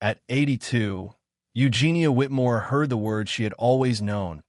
At 82, Eugenia Whitmore heard the words she had always known,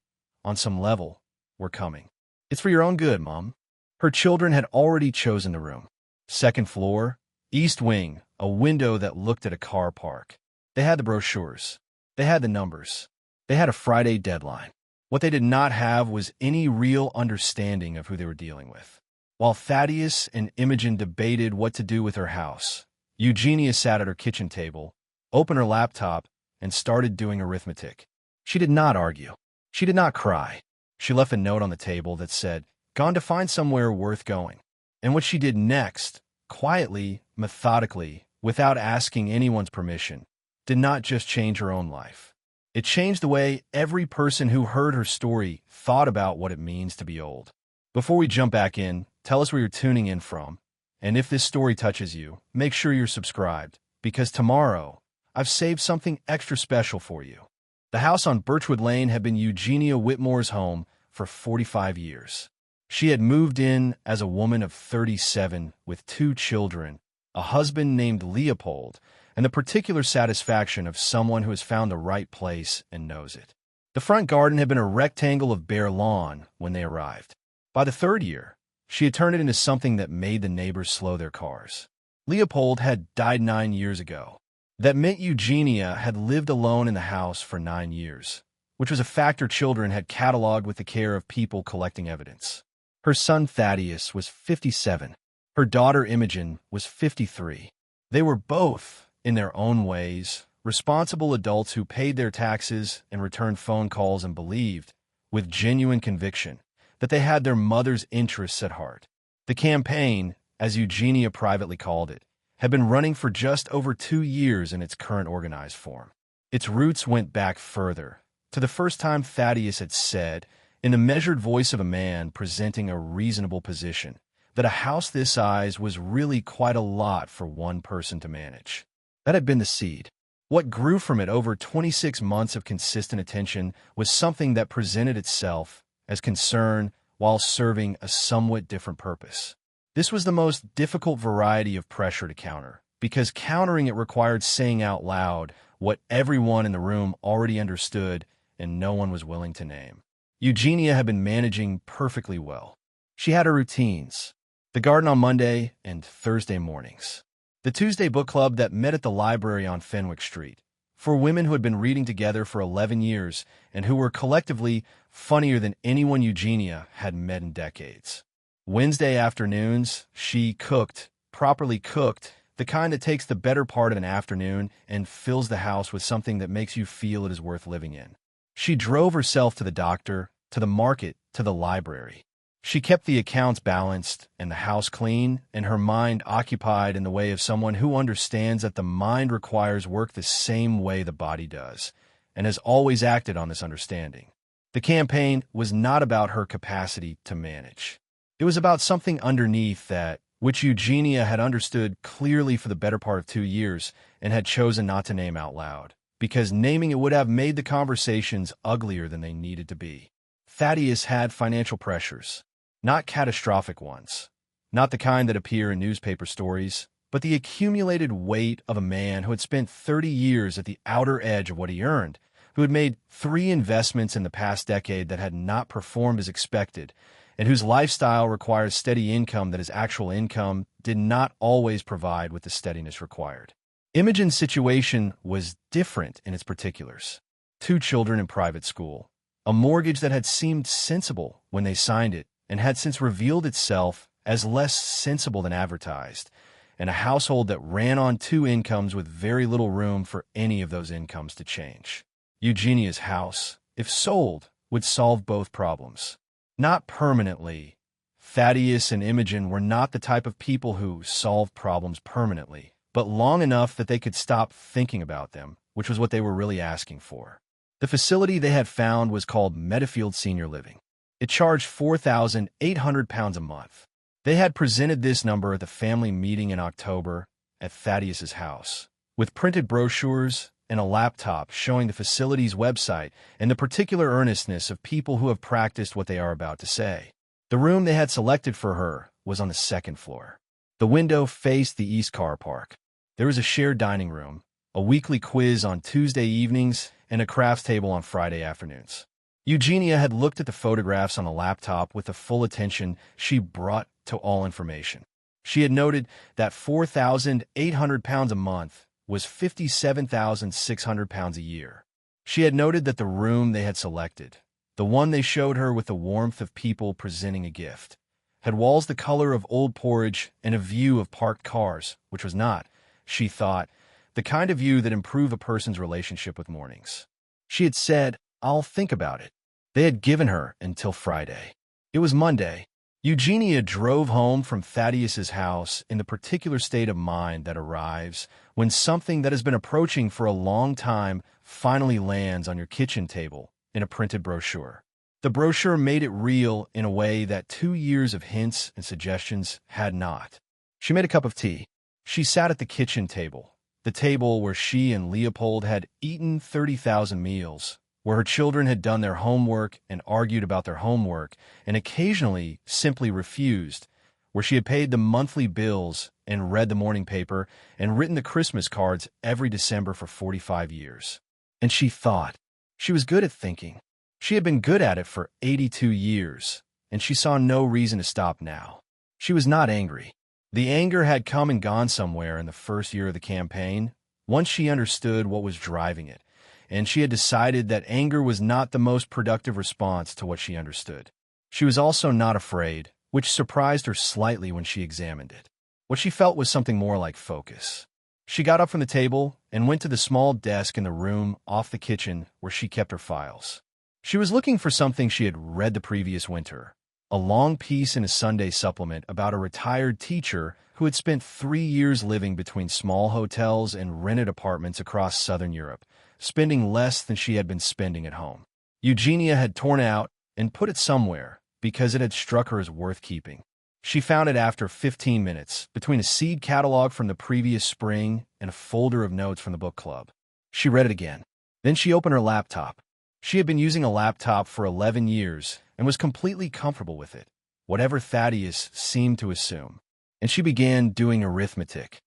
on some level, were coming. "It's for your own good, Mom." Her children had already chosen the room. Second floor, east wing, a window that looked at a car park. They had the brochures. They had the numbers. They had a Friday deadline. What they did not have was any real understanding of who they were dealing with. While Thaddeus and Imogen debated what to do with her house, Eugenia sat at her kitchen table, opened her laptop, and started doing arithmetic. She did not argue. She did not cry. She left a note on the table that said, "Gone to find somewhere worth going." And what she did next, quietly, methodically, without asking anyone's permission, did not just change her own life. It changed the way every person who heard her story thought about what it means to be old. Before we jump back in, tell us where you're tuning in from. And if this story touches you, make sure you're subscribed, because tomorrow, I've saved something extra special for you. The house on Birchwood Lane had been Eugenia Whitmore's home for 45 years. She had moved in as a woman of 37 with 2 children, a husband named Leopold, and the particular satisfaction of someone who has found the right place and knows it. The front garden had been a rectangle of bare lawn when they arrived. By the 3rd year, she had turned it into something that made the neighbors slow their cars. Leopold had died 9 years ago. That meant Eugenia had lived alone in the house for 9 years, which was a factor children had cataloged with the care of people collecting evidence. Her son Thaddius was 57. Her daughter Imogen was 53. They were both, in their own ways, responsible adults who paid their taxes and returned phone calls and believed, with genuine conviction, that they had their mother's interests at heart. The campaign, as Eugenia privately called it, had been running for just over 2 years in its current organized form. Its roots went back further, to the first time Thaddeus had said, in the measured voice of a man presenting a reasonable position, that a house this size was really quite a lot for one person to manage. That had been the seed. What grew from it over 26 months of consistent attention was something that presented itself as concern while serving a somewhat different purpose. This was the most difficult variety of pressure to counter, because countering it required saying out loud what everyone in the room already understood and no one was willing to name. Eugenia had been managing perfectly well. She had her routines, the garden on Monday and Thursday mornings, the Tuesday book club that met at the library on Fenwick Street, for women who had been reading together for 11 years and who were collectively funnier than anyone Eugenia had met in decades. Wednesday afternoons, she cooked, properly cooked, the kind that takes the better part of an afternoon and fills the house with something that makes you feel it is worth living in. She drove herself to the doctor, to the market, to the library. She kept the accounts balanced and the house clean, and her mind occupied in the way of someone who understands that the mind requires work the same way the body does, and has always acted on this understanding. The campaign was not about her capacity to manage. It was about something underneath that, which Eugenia had understood clearly for the better part of 2 years and had chosen not to name out loud, because naming it would have made the conversations uglier than they needed to be. Thaddeus had financial pressures, not catastrophic ones, not the kind that appear in newspaper stories, but the accumulated weight of a man who had spent 30 years at the outer edge of what he earned, who had made 3 investments in the past decade that had not performed as expected, and whose lifestyle requires steady income that his actual income did not always provide with the steadiness required. Imogen's situation was different in its particulars. 2 children in private school, a mortgage that had seemed sensible when they signed it and had since revealed itself as less sensible than advertised, and a household that ran on 2 incomes with very little room for any of those incomes to change. Eugenia's house, if sold, would solve both problems. Not permanently. Thaddeus and Imogen were not the type of people who solved problems permanently, but long enough that they could stop thinking about them, which was what they were really asking for. The facility they had found was called Meadowfield Senior Living. It charged £4,800 a month. They had presented this number at the family meeting in October at Thaddeus's house, with printed brochures and a laptop showing the facility's website and the particular earnestness of people who have practiced what they are about to say. The room they had selected for her was on the 2nd floor. The window faced the east car park. There was a shared dining room, a weekly quiz on Tuesday evenings, and a crafts table on Friday afternoons. Eugenia had looked at the photographs on a laptop with the full attention she brought to all information. She had noted that 4,800 pounds a month was 57,600 pounds a year. She had noted that the room they had selected, the one they showed her with the warmth of people presenting a gift, had walls the color of old porridge and a view of parked cars, which was not, she thought, the kind of view that improved a person's relationship with mornings. She had said, "I'll think about it." They had given her until Friday. It was Monday. Eugenia drove home from Thaddeus's house in the particular state of mind that arrives when something that has been approaching for a long time finally lands on your kitchen table in a printed brochure. The brochure made it real in a way that 2 years of hints and suggestions had not. She made a cup of tea. She sat at the kitchen table, the table where she and Leopold had eaten 30,000 meals, where her children had done their homework and argued about their homework and occasionally simply refused, where she had paid the monthly bills and read the morning paper and written the Christmas cards every December for 45 years. And she thought. She was good at thinking. She had been good at it for 82 years, and she saw no reason to stop now. She was not angry. The anger had come and gone somewhere in the first year of the campaign, once she understood what was driving it, and she had decided that anger was not the most productive response to what she understood. She was also not afraid, which surprised her slightly when she examined it. What she felt was something more like focus. She got up from the table and went to the small desk in the room off the kitchen where she kept her files. She was looking for something she had read the previous winter, a long piece in a Sunday supplement about a retired teacher who had spent 3 years living between small hotels and rented apartments across southern Europe, spending less than she had been spending at home. Eugenia had torn out and put it somewhere because it had struck her as worth keeping. She found it after 15 minutes, between a seed catalog from the previous spring and a folder of notes from the book club. She read it again. Then she opened her laptop. She had been using a laptop for 11 years and was completely comfortable with it, whatever Thaddeus seemed to assume. And she began doing arithmetic.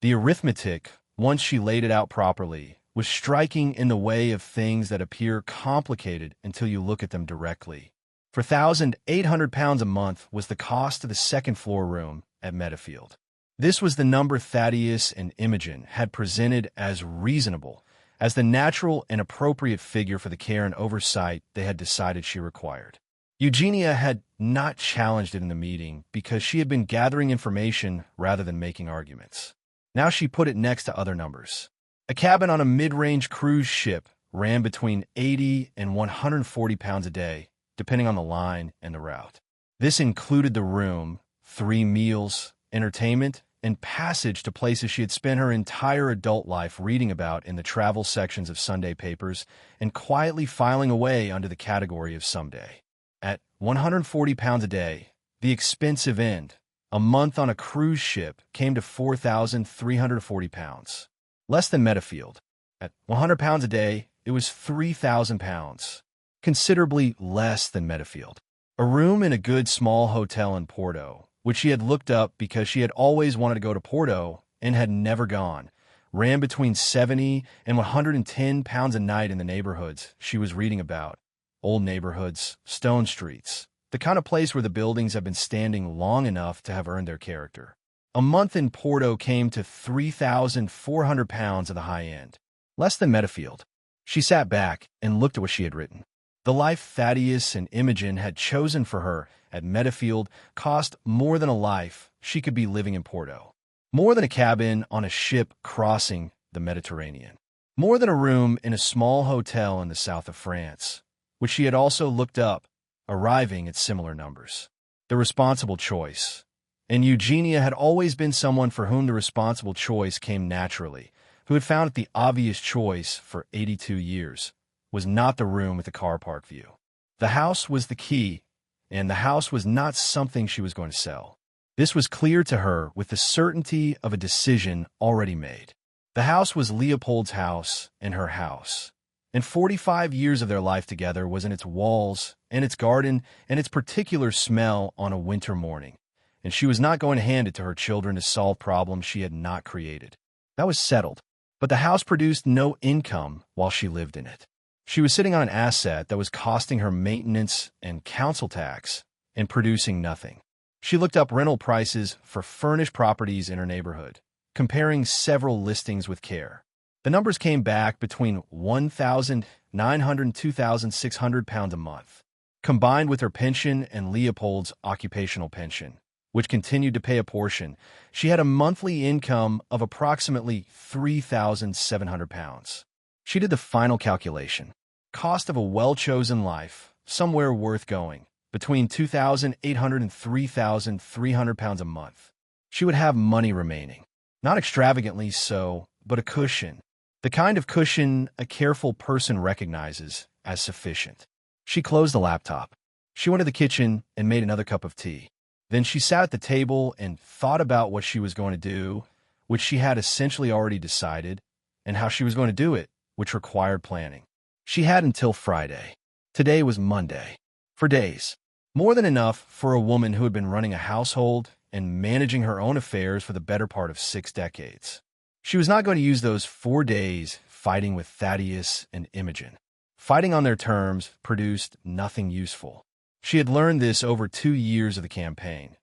The arithmetic, once she laid it out properly, was striking in the way of things that appear complicated until you look at them directly. 4,800 pounds a month was the cost of the second-floor room at Meadowfield. This was the number Thaddeus and Imogen had presented as reasonable, as the natural and appropriate figure for the care and oversight they had decided she required. Eugenia had not challenged it in the meeting because she had been gathering information rather than making arguments. Now she put it next to other numbers. A cabin on a mid-range cruise ship ran between 80 and 140 pounds a day, depending on the line and the route. This included the room, 3 meals, entertainment, and passage to places she had spent her entire adult life reading about in the travel sections of Sunday papers and quietly filing away under the category of someday. At 140 pounds a day, the expensive end, a month on a cruise ship came to 4,340 pounds. Less than Meadowfield. At 100 pounds a day, it was 3,000 pounds. Considerably less than Meadowfield. A room in a good small hotel in Porto, which she had looked up because she had always wanted to go to Porto and had never gone, ran between 70 and 110 pounds a night in the neighborhoods she was reading about. Old neighborhoods, stone streets, the kind of place where the buildings have been standing long enough to have earned their character. A month in Porto came to 3,400 pounds at the high end. Less than Meadowfield. She sat back and looked at what she had written. The life Thaddeus and Imogen had chosen for her at Meadowfield cost more than a life she could be living in Porto. More than a cabin on a ship crossing the Mediterranean. More than a room in a small hotel in the south of France, which she had also looked up, arriving at similar numbers. The responsible choice. And Eugenia had always been someone for whom the responsible choice came naturally, who had found it the obvious choice for 82 years. Was not the room with the car park view. The house was the key, and the house was not something she was going to sell. This was clear to her with the certainty of a decision already made. The house was Leopold's house and her house, and 45 years of their life together was in its walls and its garden and its particular smell on a winter morning, and she was not going to hand it to her children to solve problems she had not created. That was settled. But the house produced no income while she lived in it. She was sitting on an asset that was costing her maintenance and council tax and producing nothing. She looked up rental prices for furnished properties in her neighborhood, comparing several listings with care. The numbers came back between £1,900 and £2,600 a month. Combined with her pension and Leopold's occupational pension, which continued to pay a portion, she had a monthly income of approximately £3,700. She did the final calculation. Cost of a well-chosen life, somewhere worth going, between £2,800 and £3,300 a month. She would have money remaining. Not extravagantly so, but a cushion. The kind of cushion a careful person recognizes as sufficient. She closed the laptop. She went to the kitchen and made another cup of tea. Then she sat at the table and thought about what she was going to do, which she had essentially already decided, and how she was going to do it, which required planning. She had until Friday. Today was Monday. For days. More than enough for a woman who had been running a household and managing her own affairs for the better part of 6 decades. She was not going to use those 4 days fighting with Thaddeus and Imogen. Fighting on their terms produced nothing useful. She had learned this over 2 years of the campaign,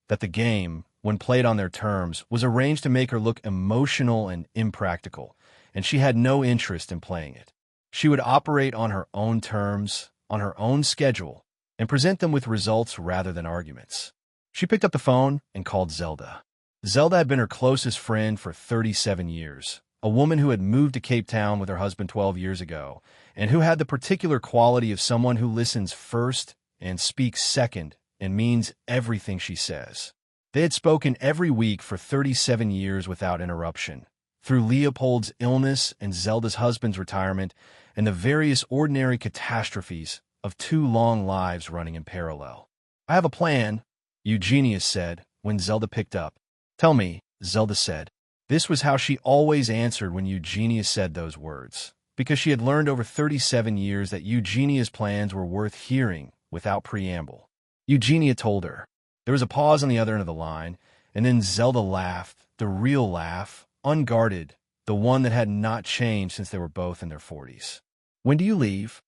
that the game, when played on their terms, was arranged to make her look emotional and impractical, and she had no interest in playing it. She would operate on her own terms, on her own schedule, and present them with results rather than arguments. She picked up the phone and called Zelda. Zelda had been her closest friend for 37 years, a woman who had moved to Cape Town with her husband 12 years ago, and who had the particular quality of someone who listens first and speaks second and means everything she says. They had spoken every week for 37 years without interruption, through Leopold's illness and Zelda's husband's retirement and the various ordinary catastrophes of 2 long lives running in parallel. "I have a plan," Eugenia said when Zelda picked up. "Tell me," Zelda said. This was how she always answered when Eugenia said those words, because she had learned over 37 years that Eugenia's plans were worth hearing without preamble. Eugenia told her. There was a pause on the other end of the line, and then Zelda laughed, the real laugh, unguarded, the one that had not changed since they were both in their 40s. "When do you leave?"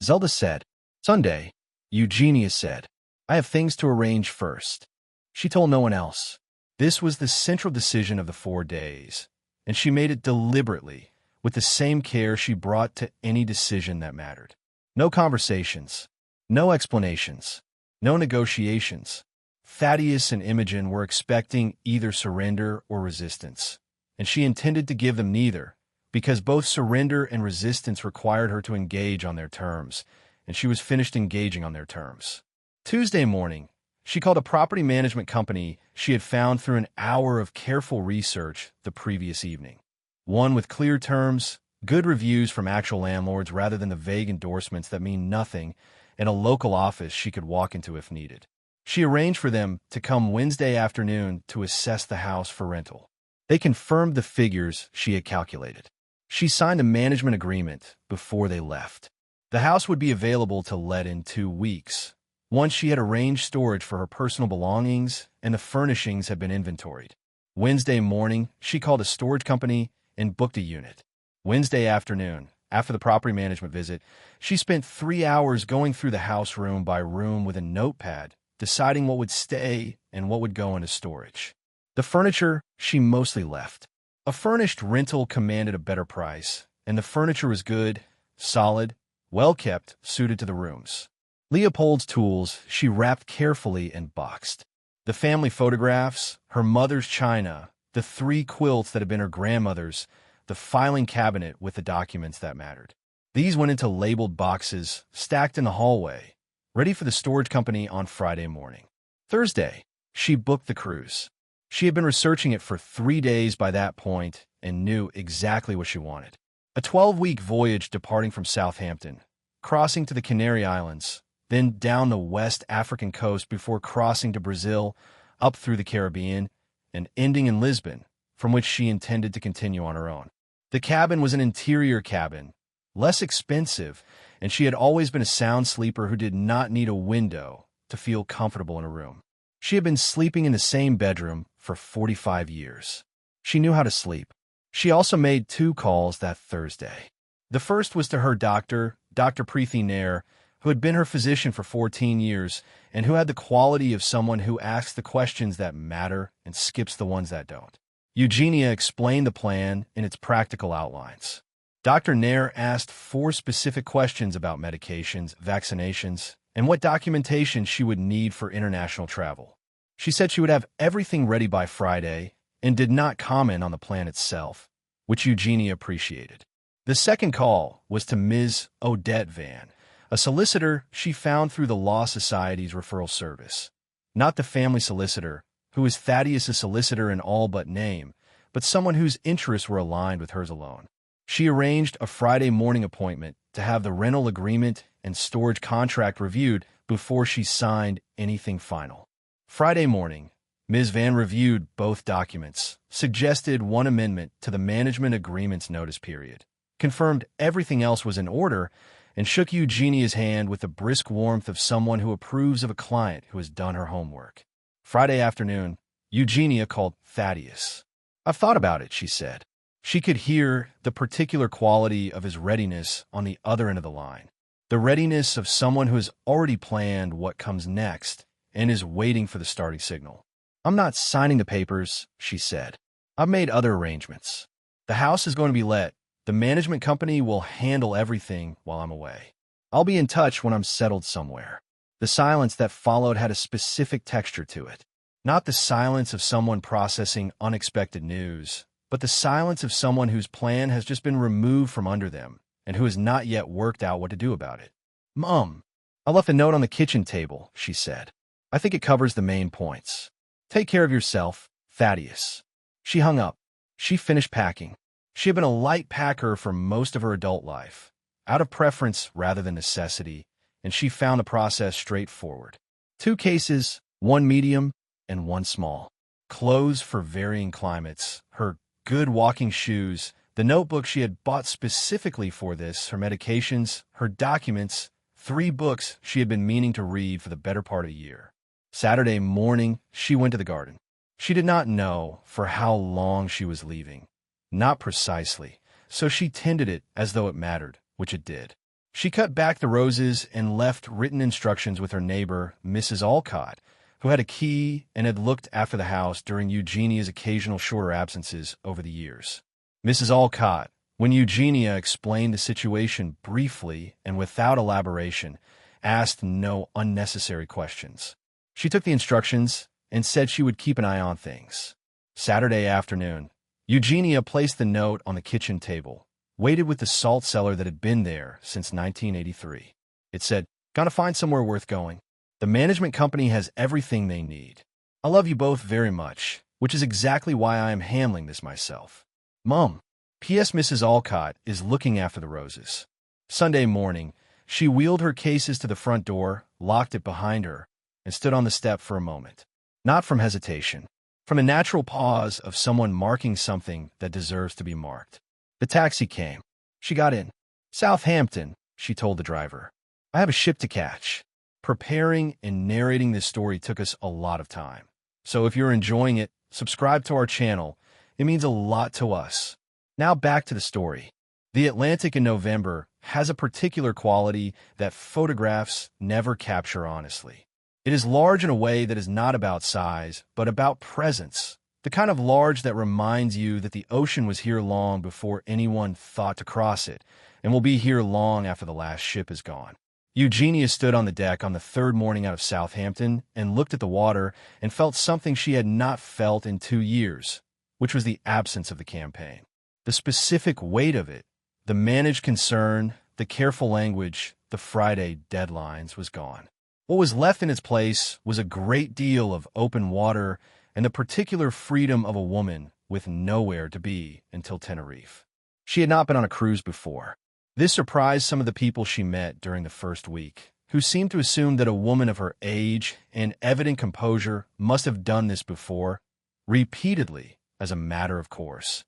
Zelda said. "Sunday," Eugenia said. "I have things to arrange first." She told no one else. This was the central decision of the 4 days, and she made it deliberately, with the same care she brought to any decision that mattered. No conversations, no explanations, no negotiations. Thaddeus and Imogen were expecting either surrender or resistance, and she intended to give them neither, because both surrender and resistance required her to engage on their terms, and she was finished engaging on their terms. Tuesday morning, she called a property management company she had found through an hour of careful research the previous evening. One with clear terms, good reviews from actual landlords rather than the vague endorsements that mean nothing, and a local office she could walk into if needed. She arranged for them to come Wednesday afternoon to assess the house for rental. They confirmed the figures she had calculated. She signed a management agreement before they left. The house would be available to let in 2 weeks. Once she had arranged storage for her personal belongings and the furnishings had been inventoried. Wednesday morning, she called a storage company and booked a unit. Wednesday afternoon, after the property management visit, she spent 3 hours going through the house room by room with a notepad, deciding what would stay and what would go into storage. The furniture she mostly left. A furnished rental commanded a better price, and the furniture was good, solid, well-kept, suited to the rooms. Leopold's tools she wrapped carefully and boxed. The family photographs, her mother's china, the 3 quilts that had been her grandmother's, the filing cabinet with the documents that mattered. These went into labeled boxes, stacked in the hallway, ready for the storage company on Friday morning. Thursday, she booked the cruise. She had been researching it for 3 days by that point and knew exactly what she wanted. A 12-week voyage departing from Southampton, crossing to the Canary Islands, then down the West African coast before crossing to Brazil, up through the Caribbean, and ending in Lisbon, from which she intended to continue on her own. The cabin was an interior cabin, less expensive, and she had always been a sound sleeper who did not need a window to feel comfortable in a room. She had been sleeping in the same bedroom for 45 years. She knew how to sleep. She also made 2 calls that Thursday. The first was to her doctor, Dr. Preeti Nair, who had been her physician for 14 years and who had the quality of someone who asks the questions that matter and skips the ones that don't. Eugenia explained the plan in its practical outlines. Dr. Nair asked 4 specific questions about medications, vaccinations, and what documentation she would need for international travel. She said she would have everything ready by Friday and did not comment on the plan itself, which Eugenia appreciated. The second call was to Ms. Odette Van, a solicitor she found through the Law Society's referral service. Not the family solicitor, who is Thaddeus' solicitor in all but name, but someone whose interests were aligned with hers alone. She arranged a Friday morning appointment to have the rental agreement and storage contract reviewed before she signed anything final. Friday morning, Ms. Van reviewed both documents, suggested one amendment to the management agreement's notice period, confirmed everything else was in order, and shook Eugenia's hand with the brisk warmth of someone who approves of a client who has done her homework. Friday afternoon, Eugenia called Thaddius. "I've thought about it," she said. She could hear the particular quality of his readiness on the other end of the line, the readiness of someone who has already planned what comes next and is waiting for the starting signal. "I'm not signing the papers," she said. "I've made other arrangements. The house is going to be let. The management company will handle everything while I'm away. I'll be in touch when I'm settled somewhere." The silence that followed had a specific texture to it. Not the silence of someone processing unexpected news, but the silence of someone whose plan has just been removed from under them and who has not yet worked out what to do about it. "Mom, I left a note on the kitchen table," she said. "I think it covers the main points. Take care of yourself, Thaddius." She hung up. She finished packing. She had been a light packer for most of her adult life, out of preference rather than necessity, and she found the process straightforward. 2 cases, 1 medium and 1 small. Clothes for varying climates, her good walking shoes, the notebook she had bought specifically for this, her medications, her documents, 3 books she had been meaning to read for the better part of a year. Saturday morning, she went to the garden. She did not know for how long she was leaving. Not precisely, so she tended it as though it mattered, which it did. She cut back the roses and left written instructions with her neighbor, Mrs. Alcott, who had a key and had looked after the house during Eugenia's occasional shorter absences over the years. Mrs. Alcott, when Eugenia explained the situation briefly and without elaboration, asked no unnecessary questions. She took the instructions and said she would keep an eye on things. Saturday afternoon, Eugenia placed the note on the kitchen table, weighted with the salt cellar that had been there since 1983. It said, "Gotta find somewhere worth going. The management company has everything they need. I love you both very much, which is exactly why I am handling this myself. Mom, P.S. Mrs. Alcott is looking after the roses." Sunday morning, she wheeled her cases to the front door, locked it behind her, and stood on the step for a moment. Not from hesitation, from a natural pause of someone marking something that deserves to be marked. The taxi came. She got in. "Southampton," she told the driver. "I have a ship to catch." Preparing and narrating this story took us a lot of time. So if you're enjoying it, subscribe to our channel. It means a lot to us. Now back to the story. The Atlantic in November has a particular quality that photographs never capture honestly. It is large in a way that is not about size, but about presence. The kind of large that reminds you that the ocean was here long before anyone thought to cross it, and will be here long after the last ship is gone. Eugenia stood on the deck on the 3rd morning out of Southampton and looked at the water and felt something she had not felt in 2 years, which was the absence of the campaign. The specific weight of it, the managed concern, the careful language, the Friday deadlines was gone. What was left in its place was a great deal of open water and the particular freedom of a woman with nowhere to be until Tenerife. She had not been on a cruise before. This surprised some of the people she met during the first week, who seemed to assume that a woman of her age and evident composure must have done this before, repeatedly, as a matter of course,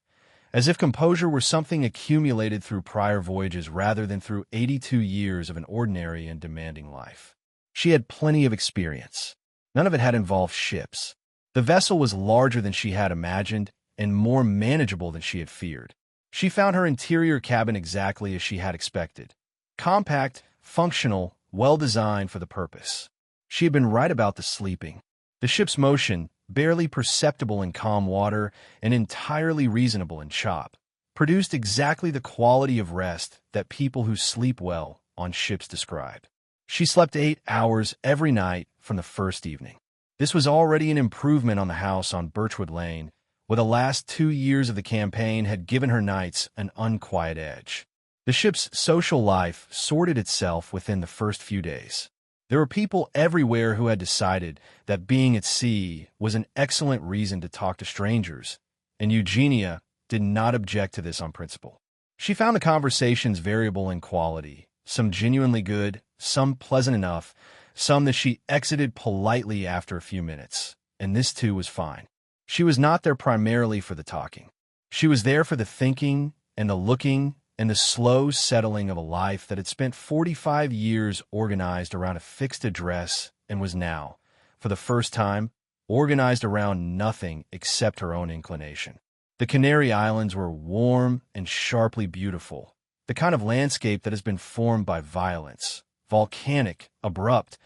as if composure were something accumulated through prior voyages rather than through 82 years of an ordinary and demanding life. She had plenty of experience. None of it had involved ships. The vessel was larger than she had imagined, and more manageable than she had feared. She found her interior cabin exactly as she had expected. Compact, functional, well-designed for the purpose. She had been right about the sleeping. The ship's motion, barely perceptible in calm water and entirely reasonable in chop, produced exactly the quality of rest that people who sleep well on ships describe. She slept 8 hours every night from the first evening. This was already an improvement on the house on Birchwood Lane, where the last 2 years of the campaign had given her nights an unquiet edge. The ship's social life sorted itself within the first few days. There were people everywhere who had decided that being at sea was an excellent reason to talk to strangers, and Eugenia did not object to this on principle. She found the conversations variable in quality, some genuinely good, some pleasant enough, some that she exited politely after a few minutes, and this too was fine. She was not there primarily for the talking. She was there for the thinking and the looking and the slow settling of a life that had spent 45 years organized around a fixed address and was now, for the first time, organized around nothing except her own inclination. The Canary Islands were warm and sharply beautiful, the kind of landscape that has been formed by violence, volcanic, abrupt,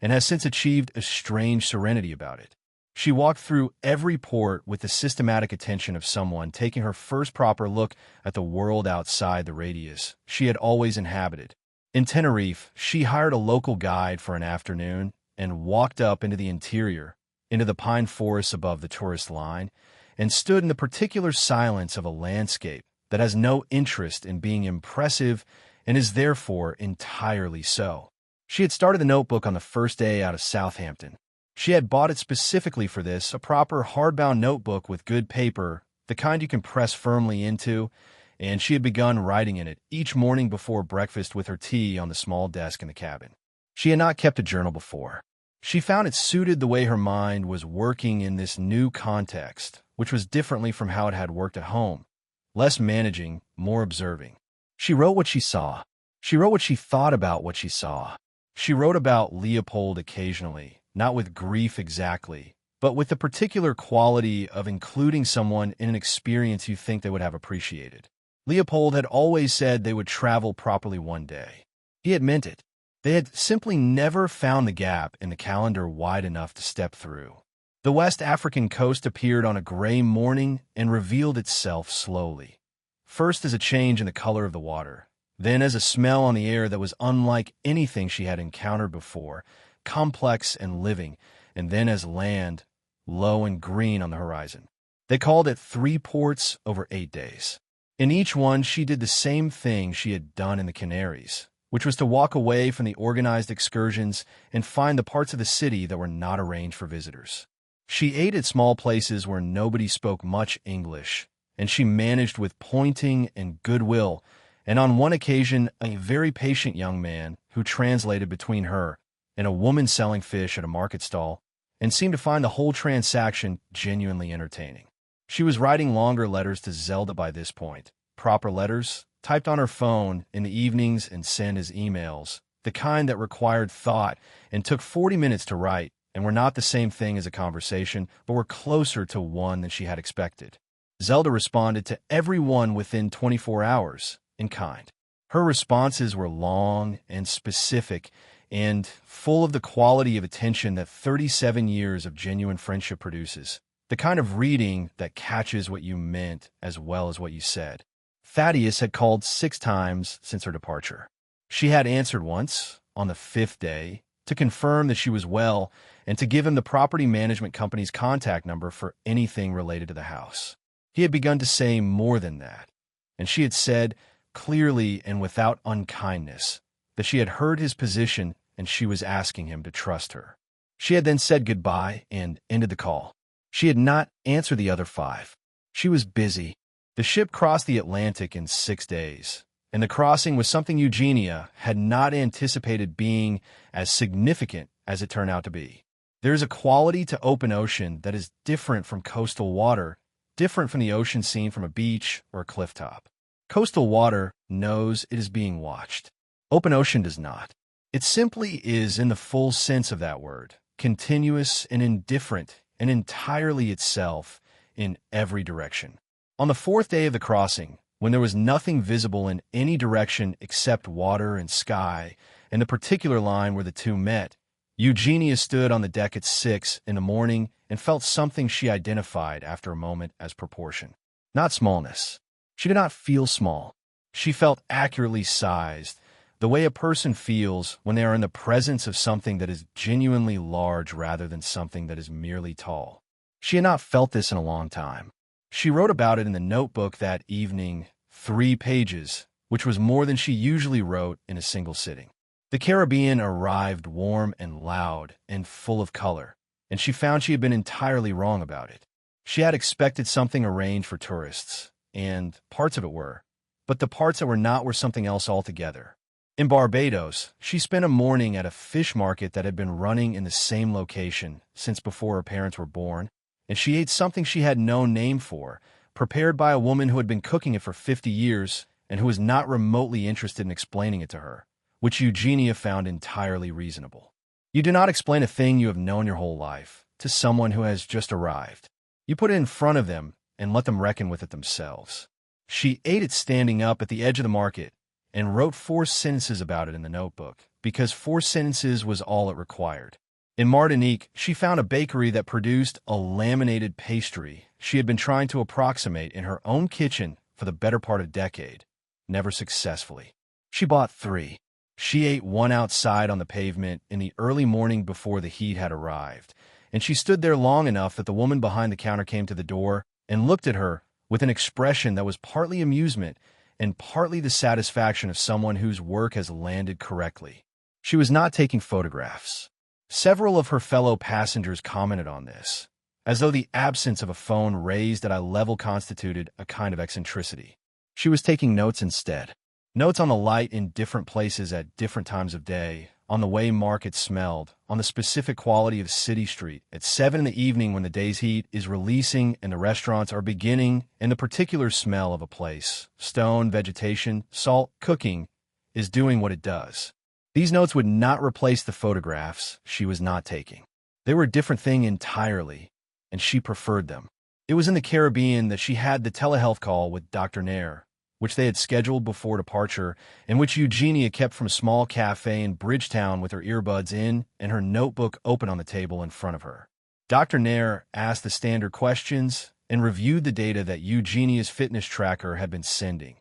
and has since achieved a strange serenity about it. She walked through every port with the systematic attention of someone taking her first proper look at the world outside the radius she had always inhabited. In Tenerife, she hired a local guide for an afternoon and walked up into the interior, into the pine forests above the tourist line, and stood in the particular silence of a landscape that has no interest in being impressive and is therefore entirely so. She had started the notebook on the first day out of Southampton. She had bought it specifically for this, a proper hardbound notebook with good paper, the kind you can press firmly into, and she had begun writing in it each morning before breakfast with her tea on the small desk in the cabin. She had not kept a journal before. She found it suited the way her mind was working in this new context, which was differently from how it had worked at home. Less managing, more observing. She wrote what she saw. She wrote what she thought about what she saw. She wrote about Leopold occasionally, not with grief exactly, but with the particular quality of including someone in an experience you think they would have appreciated. Leopold had always said they would travel properly one day. He had meant it. They had simply never found the gap in the calendar wide enough to step through. The West African coast appeared on a gray morning and revealed itself slowly. First as a change in the color of the water, then as a smell on the air that was unlike anything she had encountered before, complex and living, and then as land, low and green on the horizon. They called it 3 ports over 8 days. In each one, she did the same thing she had done in the Canaries, which was to walk away from the organized excursions and find the parts of the city that were not arranged for visitors. She ate at small places where nobody spoke much English, and she managed with pointing and goodwill, and on one occasion a very patient young man who translated between her and a woman selling fish at a market stall, and seemed to find the whole transaction genuinely entertaining. She was writing longer letters to Zelda by this point, proper letters, typed on her phone in the evenings and sent as emails, the kind that required thought and took 40 minutes to write, and were not the same thing as a conversation, but were closer to one than she had expected. Zelda responded to every one within 24 hours, in kind. Her responses were long and specific, and full of the quality of attention that 37 years of genuine friendship produces, the kind of reading that catches what you meant as well as what you said. Thaddius had called 6 times since her departure. She had answered once, on the 5th day, to confirm that she was well and to give him the property management company's contact number for anything related to the house. He had begun to say more than that, and she had said, clearly and without unkindness, that she had heard his position and she was asking him to trust her. She had then said goodbye and ended the call. She had not answered the other 5. She was busy. The ship crossed the Atlantic in 6 days, and the crossing was something Eugenia had not anticipated being as significant as it turned out to be. There is a quality to open ocean that is different from coastal water, different from the ocean seen from a beach or a clifftop. Coastal water knows it is being watched. Open ocean does not. It simply is, in the full sense of that word, continuous and indifferent and entirely itself, in every direction. On the fourth day of the crossing, when there was nothing visible in any direction except water and sky, and the particular line where the two met, Eugenia stood on the deck at 6 in the morning and felt something she identified after a moment as proportion. Not smallness. She did not feel small. She felt accurately sized, the way a person feels when they are in the presence of something that is genuinely large rather than something that is merely tall. She had not felt this in a long time. She wrote about it in the notebook that evening, 3 pages, which was more than she usually wrote in a single sitting. The Caribbean arrived warm and loud and full of color, and she found she had been entirely wrong about it. She had expected something arranged for tourists, and parts of it were, but the parts that were not were something else altogether. In Barbados, she spent a morning at a fish market that had been running in the same location since before her parents were born, and she ate something she had no name for, prepared by a woman who had been cooking it for 50 years and who was not remotely interested in explaining it to her, which Eugenia found entirely reasonable. You do not explain a thing you have known your whole life to someone who has just arrived. You put it in front of them and let them reckon with it themselves. She ate it standing up at the edge of the market and wrote 4 sentences about it in the notebook, because 4 sentences was all it required. In Martinique, she found a bakery that produced a laminated pastry she had been trying to approximate in her own kitchen for the better part of a decade, never successfully. She bought 3. She ate 1 outside on the pavement in the early morning before the heat had arrived, and she stood there long enough that the woman behind the counter came to the door and looked at her with an expression that was partly amusement and partly the satisfaction of someone whose work has landed correctly. She was not taking photographs. Several of her fellow passengers commented on this, as though the absence of a phone raised at eye level constituted a kind of eccentricity. She was taking notes instead. Notes on the light in different places at different times of day, on the way markets smelled, on the specific quality of City Street, at 7 in the evening when the day's heat is releasing and the restaurants are beginning, and the particular smell of a place, stone, vegetation, salt, cooking, is doing what it does. These notes would not replace the photographs she was not taking. They were a different thing entirely, and she preferred them. It was in the Caribbean that she had the telehealth call with Dr. Nair, which they had scheduled before departure, and which Eugenia kept from a small cafe in Bridgetown with her earbuds in and her notebook open on the table in front of her. Dr. Nair asked the standard questions and reviewed the data that Eugenia's fitness tracker had been sending.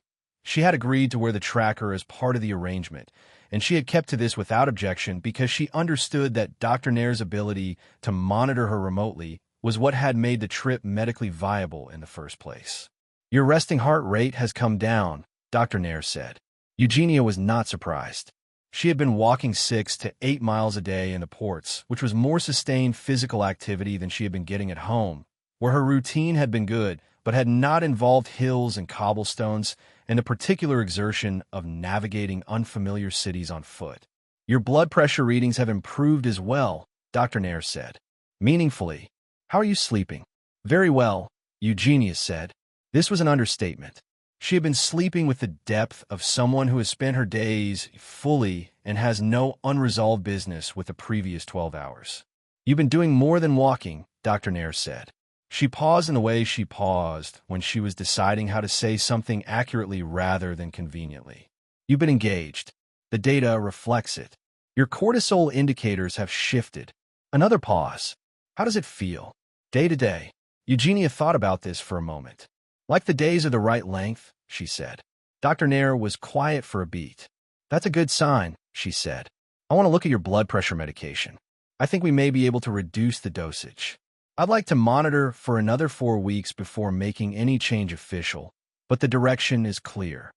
She had agreed to wear the tracker as part of the arrangement, and she had kept to this without objection because she understood that Dr. Nair's ability to monitor her remotely was what had made the trip medically viable in the first place. "Your resting heart rate has come down," Dr. Nair said. Eugenia was not surprised. She had been walking 6 to 8 miles a day in the ports, which was more sustained physical activity than she had been getting at home, where her routine had been good, but had not involved hills and cobblestones and the particular exertion of navigating unfamiliar cities on foot. "Your blood pressure readings have improved as well," Dr. Nair said. Meaningfully. "How are you sleeping?" "Very well," Eugenia said. This was an understatement. She had been sleeping with the depth of someone who has spent her days fully and has no unresolved business with the previous 12 hours. "You've been doing more than walking," Dr. Nair said. She paused in the way she paused when she was deciding how to say something accurately rather than conveniently. "You've been engaged. The data reflects it. Your cortisol indicators have shifted." Another pause. "How does it feel?" "Day to day." Eugenia thought about this for a moment. "Like the days are the right length," she said. Dr. Nair was quiet for a beat. "That's a good sign," she said. "I want to look at your blood pressure medication. I think we may be able to reduce the dosage. I'd like to monitor for another 4 weeks before making any change official, but the direction is clear."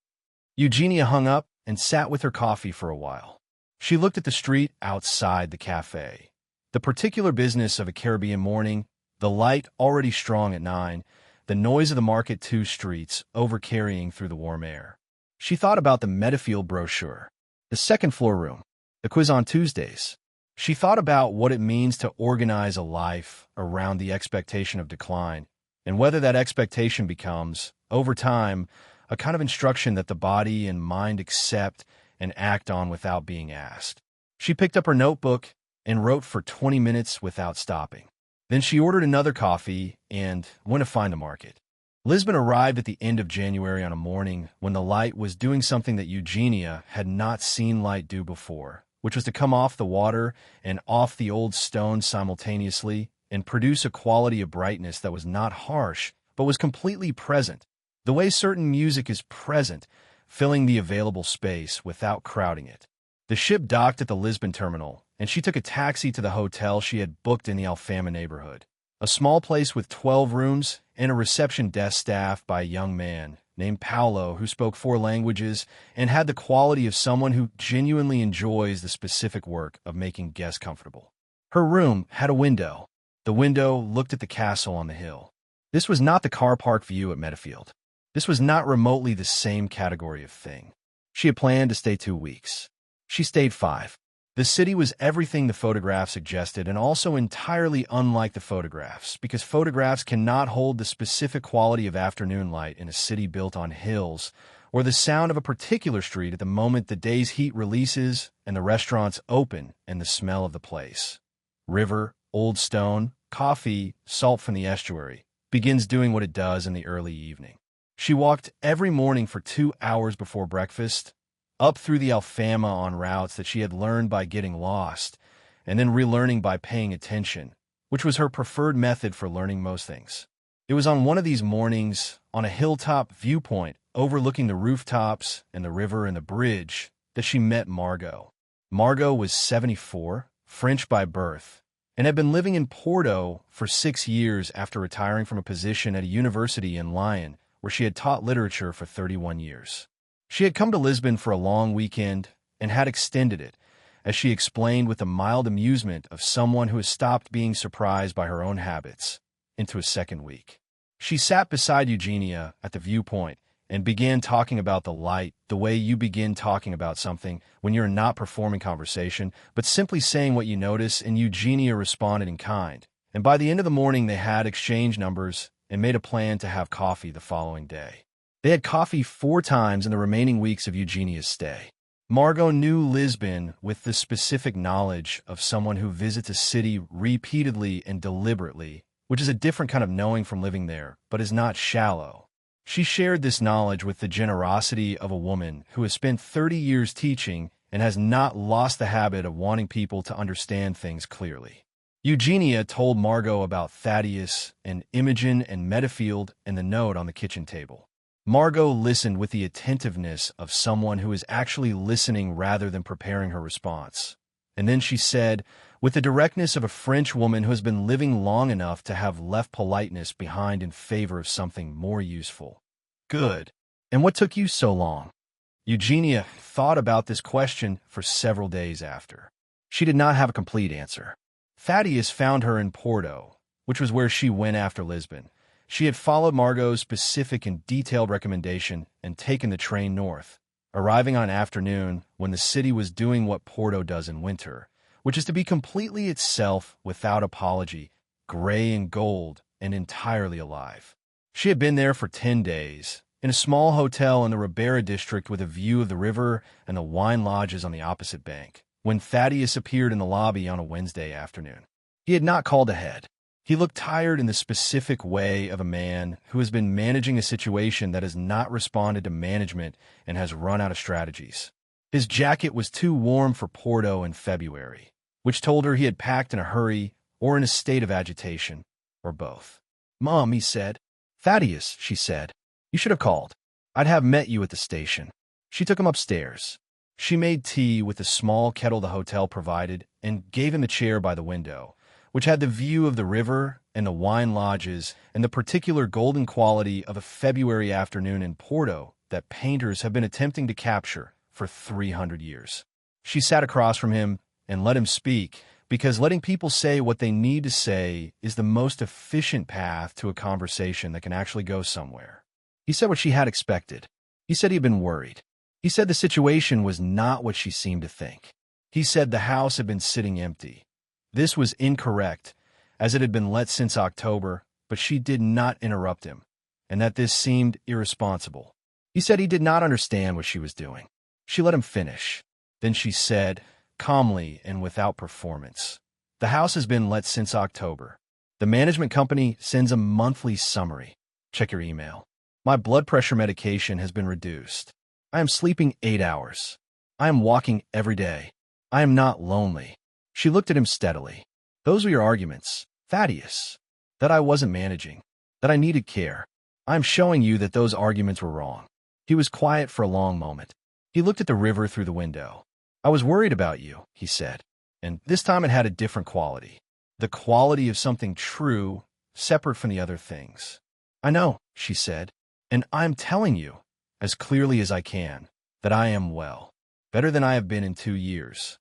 Eugenia hung up and sat with her coffee for a while. She looked at the street outside the cafe. The particular business of a Caribbean morning, the light already strong at 9, the noise of the market 2 streets over-carrying through the warm air. She thought about the Medifield brochure, the second-floor room, the quiz on Tuesdays. She thought about what it means to organize a life around the expectation of decline, and whether that expectation becomes, over time, a kind of instruction that the body and mind accept and act on without being asked. She picked up her notebook and wrote for 20 minutes without stopping. Then she ordered another coffee and went to find the market. Lisbon arrived at the end of January on a morning when the light was doing something that Eugenia had not seen light do before, which was to come off the water and off the old stone simultaneously and produce a quality of brightness that was not harsh, but was completely present, the way certain music is present, filling the available space without crowding it. The ship docked at the Lisbon terminal, and she took a taxi to the hotel she had booked in the Alfama neighborhood, a small place with 12 rooms and a reception desk staffed by a young man named Paolo who spoke 4 languages and had the quality of someone who genuinely enjoys the specific work of making guests comfortable. Her room had a window. The window looked at the castle on the hill. This was not the car park view at Meadowfield. This was not remotely the same category of thing. She had planned to stay 2 weeks. She stayed 5. The city was everything the photograph suggested and also entirely unlike the photographs, because photographs cannot hold the specific quality of afternoon light in a city built on hills, or the sound of a particular street at the moment the day's heat releases and the restaurants open and the smell of the place. River, old stone, coffee, salt from the estuary, begins doing what it does in the early evening. She walked every morning for 2 hours before breakfast, up through the Alfama on routes that she had learned by getting lost, and then relearning by paying attention, which was her preferred method for learning most things. It was on one of these mornings, on a hilltop viewpoint overlooking the rooftops and the river and the bridge, that she met Margot. Margot was 74, French by birth, and had been living in Porto for 6 years after retiring from a position at a university in Lyon, where she had taught literature for 31 years. She had come to Lisbon for a long weekend and had extended it, as she explained with the mild amusement of someone who has stopped being surprised by her own habits, into a second week. She sat beside Eugenia at the viewpoint and began talking about the light, the way you begin talking about something when you're not performing conversation, but simply saying what you notice, and Eugenia responded in kind. And by the end of the morning they had exchanged numbers and made a plan to have coffee the following day. They had coffee 4 times in the remaining weeks of Eugenia's stay. Margot knew Lisbon with the specific knowledge of someone who visits a city repeatedly and deliberately, which is a different kind of knowing from living there, but is not shallow. She shared this knowledge with the generosity of a woman who has spent 30 years teaching and has not lost the habit of wanting people to understand things clearly. Eugenia told Margot about Thaddeus and Imogen and Meadowfield and the note on the kitchen table. Margot listened with the attentiveness of someone who is actually listening rather than preparing her response. And then she said, with the directness of a French woman who has been living long enough to have left politeness behind in favor of something more useful. Good. And what took you so long? Eugenia thought about this question for several days after. She did not have a complete answer. Thaddius found her in Porto, which was where she went after Lisbon. She had followed Margot's specific and detailed recommendation and taken the train north, arriving on afternoon when the city was doing what Porto does in winter, which is to be completely itself without apology, gray and gold, and entirely alive. She had been there for 10 days, in a small hotel in the Ribera district with a view of the river and the wine lodges on the opposite bank, when Thaddius appeared in the lobby on a Wednesday afternoon. He had not called ahead. He looked tired in the specific way of a man who has been managing a situation that has not responded to management and has run out of strategies. His jacket was too warm for Porto in February, which told her he had packed in a hurry or in a state of agitation, or both. "Mom," he said. "Thaddeus," she said. "You should have called. I'd have met you at the station." She took him upstairs. She made tea with the small kettle the hotel provided and gave him a chair by the window, which had the view of the river and the wine lodges and the particular golden quality of a February afternoon in Porto that painters have been attempting to capture for 300 years. She sat across from him and let him speak, because letting people say what they need to say is the most efficient path to a conversation that can actually go somewhere. He said what she had expected. He said he had been worried. He said the situation was not what she seemed to think. He said the house had been sitting empty. This was incorrect, as it had been let since October, but she did not interrupt him, and that this seemed irresponsible. He said he did not understand what she was doing. She let him finish. Then she said, calmly and without performance, "The house has been let since October. The management company sends a monthly summary. Check your email. My blood pressure medication has been reduced. I am sleeping 8 hours. I am walking every day. I am not lonely. She looked at him steadily. Those were your arguments, Thaddius. That I wasn't managing. That I needed care. I am showing you that those arguments were wrong. He was quiet for a long moment. He looked at the river through the window. I was worried about you, he said. And this time it had a different quality. The quality of something true, separate from the other things. I know, she said. And I'm telling you, as clearly as I can, that I am well. Better than I have been in 2 years.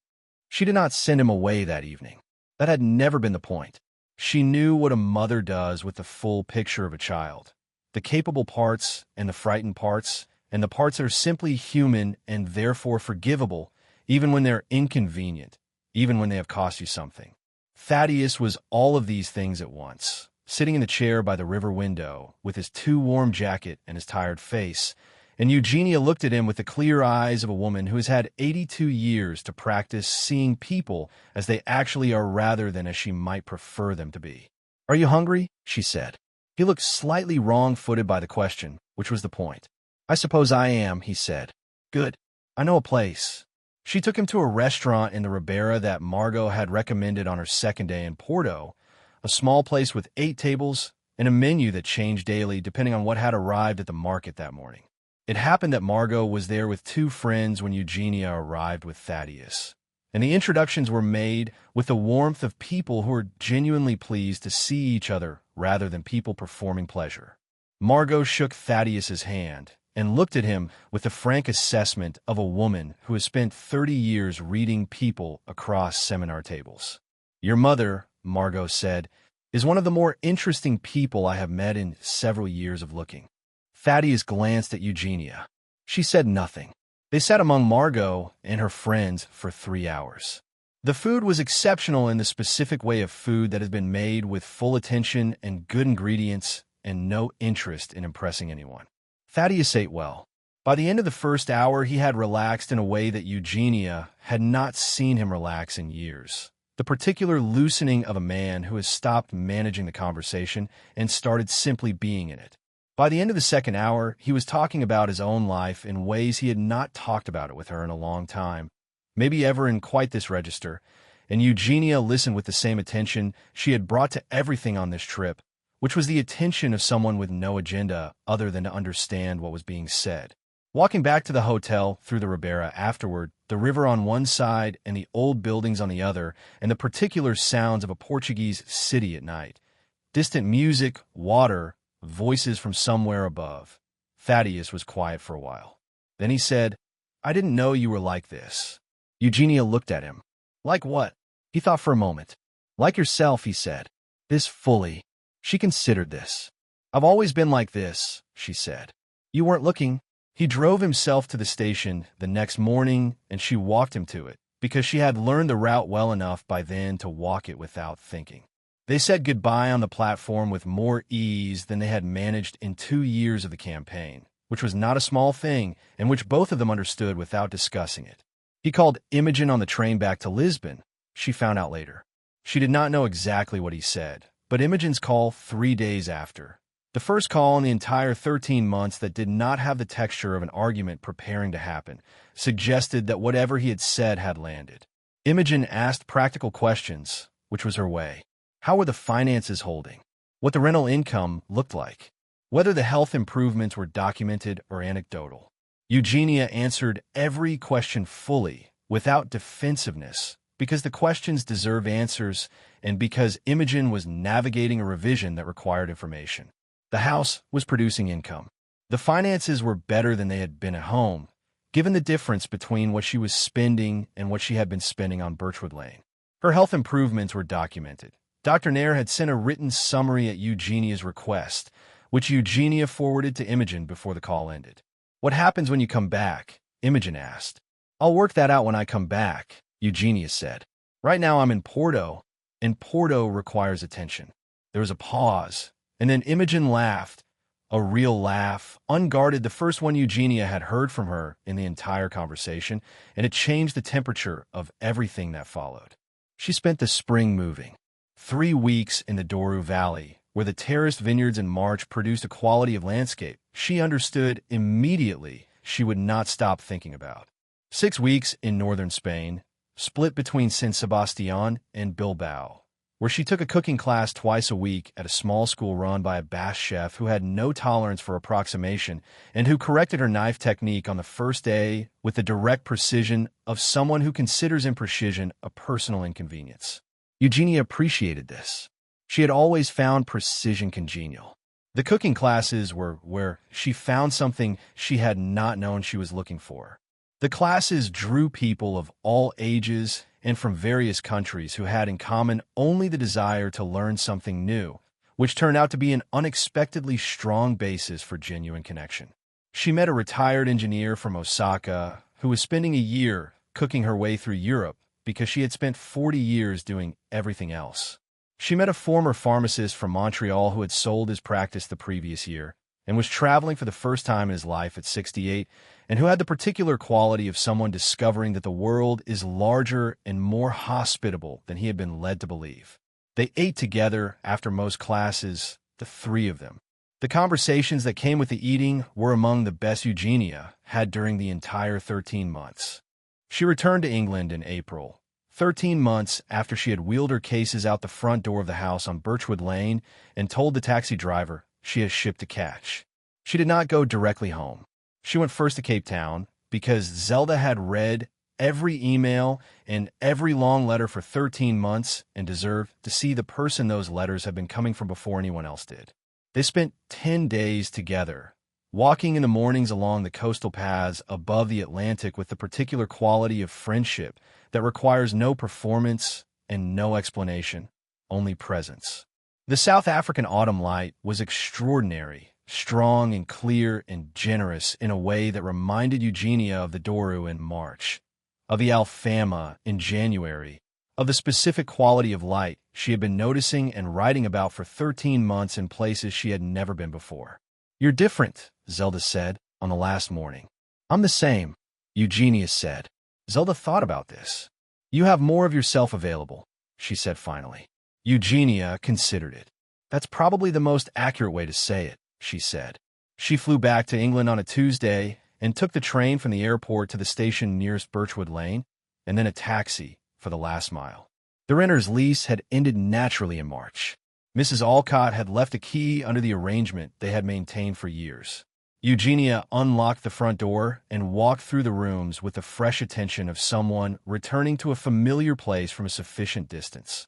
She did not send him away that evening. That had never been the point. She knew what a mother does with the full picture of a child. The capable parts and the frightened parts, and the parts that are simply human and therefore forgivable, even when they're inconvenient, even when they have cost you something. Thaddeus was all of these things at once, sitting in the chair by the river window, with his too-warm jacket and his tired face, and Eugenia looked at him with the clear eyes of a woman who has had 82 years to practice seeing people as they actually are rather than as she might prefer them to be. "Are you hungry?" she said. He looked slightly wrong-footed by the question, which was the point. "I suppose I am," he said. "Good. I know a place." She took him to a restaurant in the Ribera that Margot had recommended on her second day in Porto, a small place with 8 tables and a menu that changed daily depending on what had arrived at the market that morning. It happened that Margot was there with 2 friends when Eugenia arrived with Thaddius, and the introductions were made with the warmth of people who are genuinely pleased to see each other rather than people performing pleasure. Margot shook Thaddeus's hand and looked at him with the frank assessment of a woman who has spent 30 years reading people across seminar tables. "Your mother," Margot said, "is one of the more interesting people I have met in several years of looking." Thaddeus glanced at Eugenia. She said nothing. They sat among Margot and her friends for 3 hours. The food was exceptional in the specific way of food that has been made with full attention and good ingredients and no interest in impressing anyone. Thaddeus ate well. By the end of the first hour, he had relaxed in a way that Eugenia had not seen him relax in years. The particular loosening of a man who has stopped managing the conversation and started simply being in it. By the end of the second hour, he was talking about his own life in ways he had not talked about it with her in a long time, maybe ever in quite this register, and Eugenia listened with the same attention she had brought to everything on this trip, which was the attention of someone with no agenda other than to understand what was being said. Walking back to the hotel through the Ribera afterward, the river on one side and the old buildings on the other, and the particular sounds of a Portuguese city at night. Distant music, water, voices from somewhere above. Thaddeus was quiet for a while. Then he said, "I didn't know you were like this." Eugenia looked at him. "Like what?" He thought for a moment. "Like yourself," he said. "This fully." She considered this. "I've always been like this," she said. "You weren't looking." He drove himself to the station the next morning, and she walked him to it, because she had learned the route well enough by then to walk it without thinking. They said goodbye on the platform with more ease than they had managed in 2 years of the campaign, which was not a small thing, and which both of them understood without discussing it. He called Imogen on the train back to Lisbon, she found out later. She did not know exactly what he said, but Imogen's call 3 days after. The first call in the entire 13 months that did not have the texture of an argument preparing to happen, suggested that whatever he had said had landed. Imogen asked practical questions, which was her way. How were the finances holding? What the rental income looked like? Whether the health improvements were documented or anecdotal. Eugenia answered every question fully, without defensiveness, because the questions deserve answers and because Imogen was navigating a revision that required information. The house was producing income. The finances were better than they had been at home, given the difference between what she was spending and what she had been spending on Birchwood Lane. Her health improvements were documented. Dr. Nair had sent a written summary at Eugenia's request, which Eugenia forwarded to Imogen before the call ended. "What happens when you come back?" Imogen asked. "I'll work that out when I come back," Eugenia said. "Right now I'm in Porto, and Porto requires attention." There was a pause, and then Imogen laughed, a real laugh, unguarded, the first one Eugenia had heard from her in the entire conversation, and it changed the temperature of everything that followed. She spent the spring moving. 3 weeks in the Douro Valley, where the terraced vineyards in March produced a quality of landscape she understood immediately she would not stop thinking about. 6 weeks in northern Spain, split between San Sebastián and Bilbao, where she took a cooking class twice a week at a small school run by a Basque chef who had no tolerance for approximation and who corrected her knife technique on the first day with the direct precision of someone who considers imprecision a personal inconvenience. Eugenia appreciated this. She had always found precision congenial. The cooking classes were where she found something she had not known she was looking for. The classes drew people of all ages and from various countries who had in common only the desire to learn something new, which turned out to be an unexpectedly strong basis for genuine connection. She met a retired engineer from Osaka who was spending a year cooking her way through Europe because she had spent 40 years doing everything else. She met a former pharmacist from Montreal who had sold his practice the previous year and was traveling for the first time in his life at 68, and who had the particular quality of someone discovering that the world is larger and more hospitable than he had been led to believe. They ate together after most classes, the three of them. The conversations that came with the eating were among the best Eugenia had during the entire 13 months. She returned to England in April, 13 months after she had wheeled her cases out the front door of the house on Birchwood Lane and told the taxi driver she had a ship to catch. She did not go directly home. She went first to Cape Town because Zelda had read every email and every long letter for 13 months and deserved to see the person those letters had been coming from before anyone else did. They spent 10 days together, walking in the mornings along the coastal paths above the Atlantic with the particular quality of friendship that requires no performance and no explanation, only presence. The South African autumn light was extraordinary, strong and clear and generous in a way that reminded Eugenia of the Douro in March, of the Alfama in January, of the specific quality of light she had been noticing and writing about for 13 months in places she had never been before. "You're different," Zelda said on the last morning. "I'm the same," Eugenia said. Zelda thought about this. "You have more of yourself available," she said finally. Eugenia considered it. "That's probably the most accurate way to say it," she said. She flew back to England on a Tuesday and took the train from the airport to the station nearest Birchwood Lane, and then a taxi for the last mile. The renter's lease had ended naturally in March. Mrs. Alcott had left a key under the arrangement they had maintained for years. Eugenia unlocked the front door and walked through the rooms with the fresh attention of someone returning to a familiar place from a sufficient distance.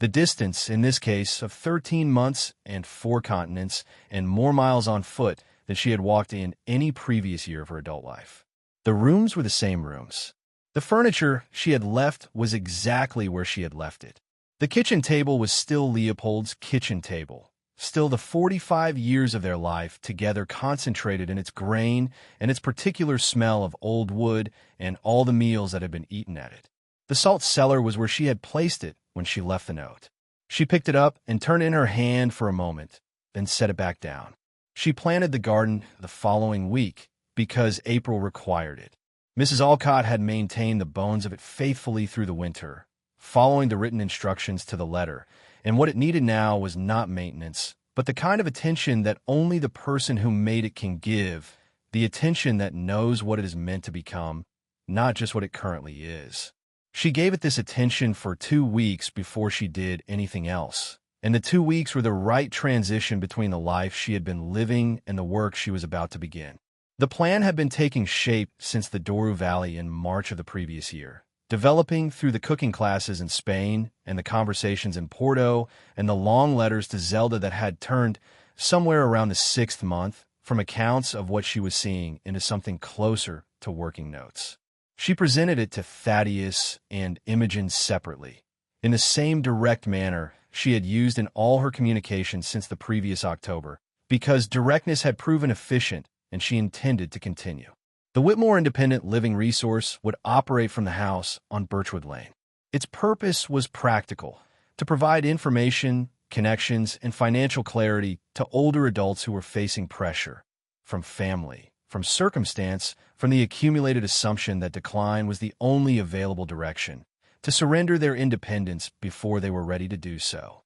The distance, in this case, of 13 months and 4 continents and more miles on foot than she had walked in any previous year of her adult life. The rooms were the same rooms. The furniture she had left was exactly where she had left it. The kitchen table was still Leopold's kitchen table, still the 45 years of their life together concentrated in its grain and its particular smell of old wood and all the meals that had been eaten at it. The salt cellar was where she had placed it when she left the note. She picked it up and turned it in her hand for a moment, then set it back down. She planted the garden the following week because April required it. Mrs. Alcott had maintained the bones of it faithfully through the winter, following the written instructions to the letter, and what it needed now was not maintenance, but the kind of attention that only the person who made it can give, the attention that knows what it is meant to become, not just what it currently is. She gave it this attention for 2 weeks before she did anything else, and the 2 weeks were the right transition between the life she had been living and the work she was about to begin. The plan had been taking shape since the Douro Valley in March of the previous year, developing through the cooking classes in Spain and the conversations in Porto and the long letters to Zelda that had turned, somewhere around the 6th month, from accounts of what she was seeing into something closer to working notes. She presented it to Thaddeus and Imogen separately, in the same direct manner she had used in all her communications since the previous October, because directness had proven efficient and she intended to continue. The Whitmore Independent Living Resource would operate from the house on Birchwood Lane. Its purpose was practical, to provide information, connections, and financial clarity to older adults who were facing pressure from family, from circumstance, from the accumulated assumption that decline was the only available direction, to surrender their independence before they were ready to do so.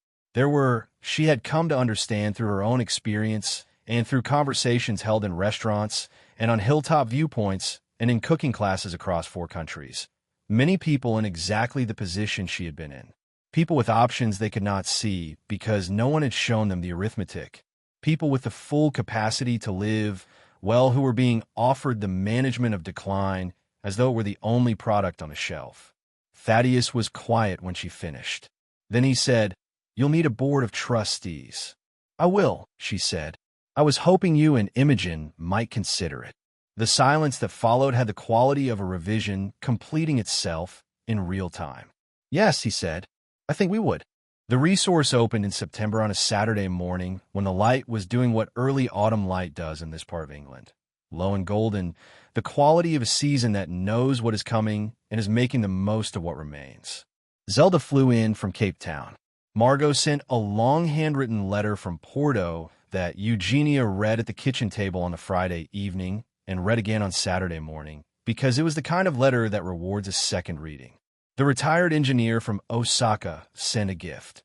She had come to understand through her own experience and through conversations held in restaurants and on hilltop viewpoints and in cooking classes across 4 countries. Many people in exactly the position she had been in. People with options they could not see because no one had shown them the arithmetic. People with the full capacity to live, who were being offered the management of decline as though it were the only product on the shelf. Thaddeus was quiet when she finished. Then he said, "You'll need a board of trustees." "I will," she said. "I was hoping you and Imogen might consider it." The silence that followed had the quality of a revision completing itself in real time. "Yes," he said. "I think we would." The resource opened in September on a Saturday morning when the light was doing what early autumn light does in this part of England. Low and golden, the quality of a season that knows what is coming and is making the most of what remains. Zelda flew in from Cape Town. Margot sent a long handwritten letter from Porto that Eugenia read at the kitchen table on the Friday evening and read again on Saturday morning, because it was the kind of letter that rewards a second reading. The retired engineer from Osaka sent a gift,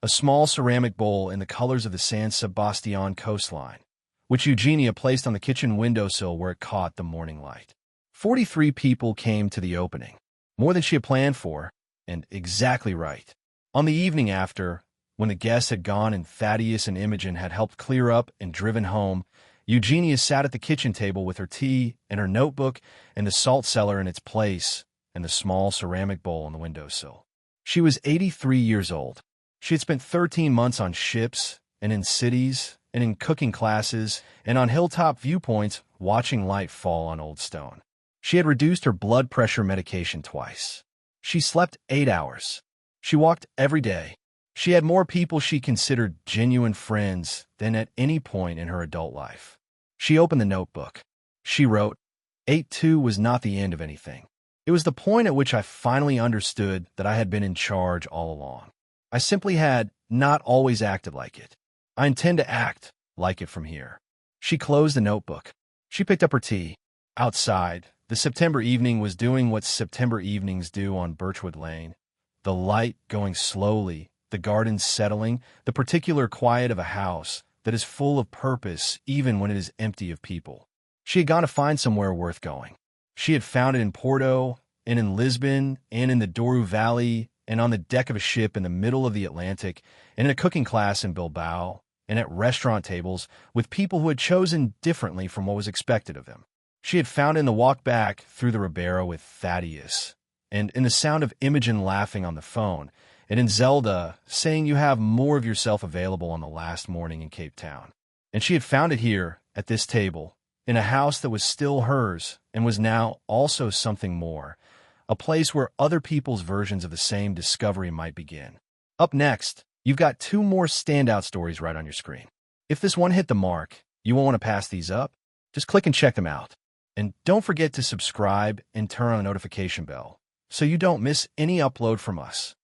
a small ceramic bowl in the colors of the San Sebastian coastline, which Eugenia placed on the kitchen windowsill where it caught the morning light. 43 people came to the opening, more than she had planned for, and exactly right. On the evening after, when the guests had gone and Thaddeus and Imogen had helped clear up and driven home, Eugenia sat at the kitchen table with her tea and her notebook and the salt cellar in its place and the small ceramic bowl on the windowsill. She was 83 years old. She had spent 13 months on ships and in cities and in cooking classes and on hilltop viewpoints watching light fall on old stone. She had reduced her blood pressure medication twice. She slept 8 hours. She walked every day. She had more people she considered genuine friends than at any point in her adult life. She opened the notebook. She wrote, 8-2 was not the end of anything. It was the point at which I finally understood that I had been in charge all along. I simply had not always acted like it. I intend to act like it from here. She closed the notebook. She picked up her tea. Outside, the September evening was doing what September evenings do on Birchwood Lane. The light going slowly, the gardens settling, the particular quiet of a house that is full of purpose even when it is empty of people. She had gone to find somewhere worth going. She had found it in Porto, and in Lisbon, and in the Douro Valley, and on the deck of a ship in the middle of the Atlantic, and in a cooking class in Bilbao, and at restaurant tables with people who had chosen differently from what was expected of them. She had found it in the walk back through the Ribeira with Thaddius, and in the sound of Imogen laughing on the phone, and in Zelda saying you have more of yourself available on the last morning in Cape Town. And she had found it here, at this table, in a house that was still hers and was now also something more, a place where other people's versions of the same discovery might begin. Up next, you've got 2 more standout stories right on your screen. If this one hit the mark, you won't want to pass these up. Just click and check them out. And don't forget to subscribe and turn on the notification bell so you don't miss any upload from us.